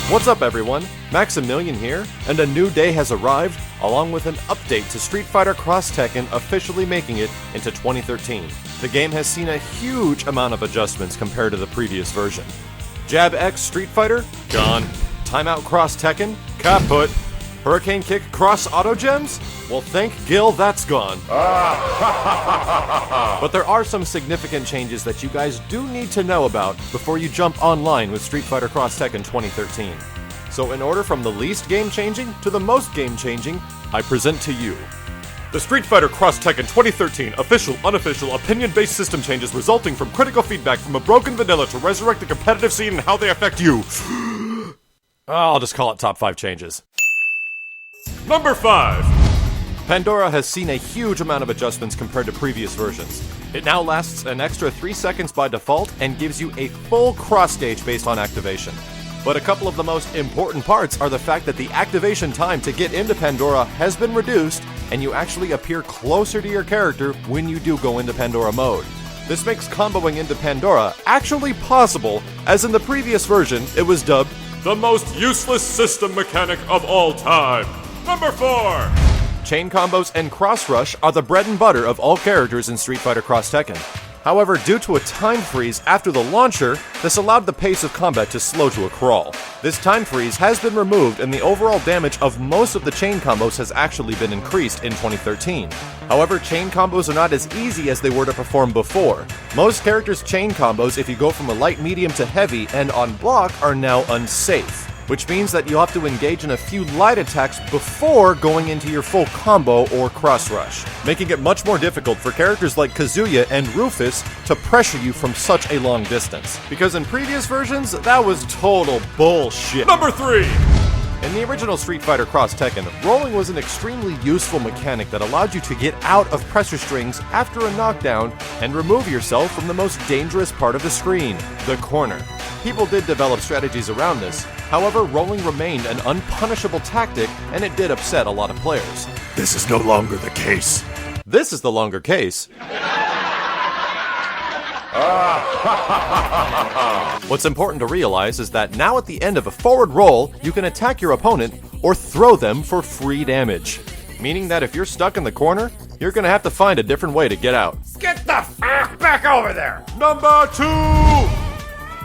What's up everyone, Maximilian here, and a new day has arrived, along with an update to Street Fighter Cross Tekken officially making it into 2013. The game has seen a huge amount of adjustments compared to the previous version. Jab X Street Fighter? Gone. Timeout Cross Tekken? Kaput. Hurricane Kick Cross Auto Gems? Well, thank Gil, that's gone. But there are some significant changes that you guys do need to know about before you jump online with Street Fighter Cross Tekken 2013. So in order from the least game-changing to the most game-changing, I present to you the Street Fighter Cross Tekken 2013 official, unofficial, opinion-based system changes resulting from critical feedback from a broken vanilla to resurrect the competitive scene and how they affect you. I'll just call it top 5 changes. Number 5. Pandora has seen a huge amount of adjustments compared to previous versions. It now lasts an extra 3 seconds by default and gives you a full cross stage based on activation. But a couple of the most important parts are the fact that the activation time to get into Pandora has been reduced, and you actually appear closer to your character when you do go into Pandora mode. This makes comboing into Pandora actually possible, as in the previous version it was dubbed the most useless system mechanic of all time. Number 4. Chain combos and cross rush are the bread and butter of all characters in Street Fighter Cross Tekken. However, due to a time freeze after the launcher, this allowed the pace of combat to slow to a crawl. This time freeze has been removed and the overall damage of most of the chain combos has actually been increased in 2013. However, chain combos are not as easy as they were to perform before. Most characters' chain combos, if you go from a light, medium to heavy and on block, are now unsafe, which means that you'll have to engage in a few light attacks before going into your full combo or cross rush, making it much more difficult for characters like Kazuya and Rufus to pressure you from such a long distance. Because in previous versions, that was total bullshit. Number 3! In the original Street Fighter Cross Tekken, rolling was an extremely useful mechanic that allowed you to get out of pressure strings after a knockdown and remove yourself from the most dangerous part of the screen, the corner. People did develop strategies around this. However, rolling remained an unpunishable tactic, and it did upset a lot of players. This is no longer the case. This is the longer case. What's important to realize is that now at the end of a forward roll, you can attack your opponent or throw them for free damage. Meaning that if you're stuck in the corner, you're gonna have to find a different way to get out. Get the fuck back over there! Number 2!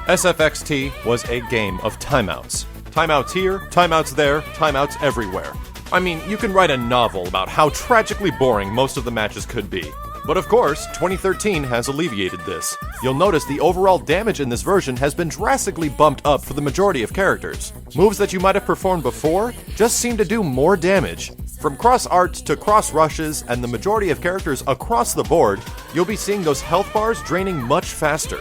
SFXT was a game of timeouts. Timeouts here, timeouts there, timeouts everywhere. I mean, you can write a novel about how tragically boring most of the matches could be. But of course, 2013 has alleviated this. You'll notice the overall damage in this version has been drastically bumped up for the majority of characters. Moves that you might have performed before just seem to do more damage. From cross arts to cross rushes and the majority of characters across the board, you'll be seeing those health bars draining much faster.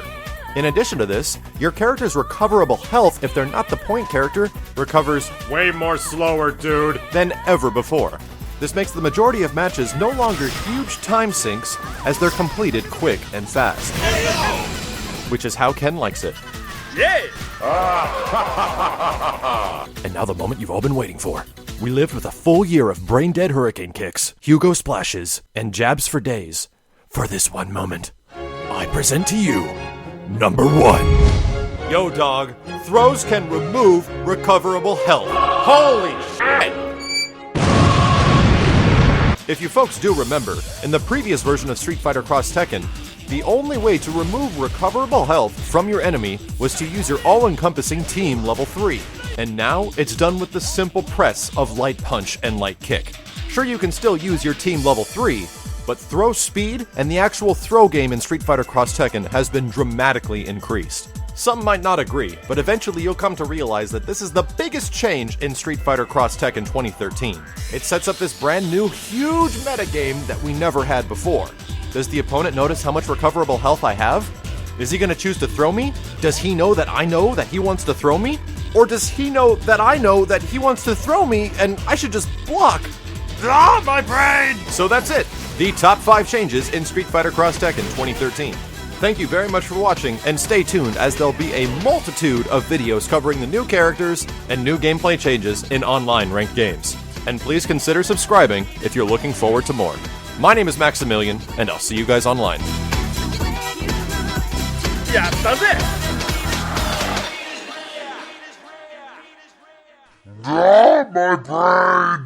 In addition to this, your character's recoverable health, if they're not the point character, recovers way more slower, dude, than ever before. This makes the majority of matches no longer huge time sinks, as they're completed quick and fast. Which is how Ken likes it. Yeah! And now the moment you've all been waiting for. We lived with a full year of brain-dead hurricane kicks, Hugo splashes, and jabs for days. For this one moment, I present to you Number 1. Yo dog, throws can remove recoverable health. Holy shit! If you folks do remember, in the previous version of Street Fighter Cross Tekken, the only way to remove recoverable health from your enemy was to use your all-encompassing team level 3. And now, it's done with the simple press of light punch and light kick. Sure, you can still use your team level 3, but throw speed and the actual throw game in Street Fighter Cross Tekken has been dramatically increased. Some might not agree, but eventually you'll come to realize that this is the biggest change in Street Fighter Cross Tekken 2013. It sets up this brand new, huge metagame that we never had before. Does the opponent notice how much recoverable health I have? Is he going to choose to throw me? Does he know that he wants to throw me? Or does he know that he wants to throw me and I should just block? Ah, my brain! So that's it. The top 5 changes in Street Fighter Cross Tekken 2013. Thank you very much for watching, and stay tuned as there'll be a multitude of videos covering the new characters and new gameplay changes in online ranked games. And please consider subscribing if you're looking forward to more. My name is Maximilian, and I'll see you guys online. Yeah, does it? Ah, my brain!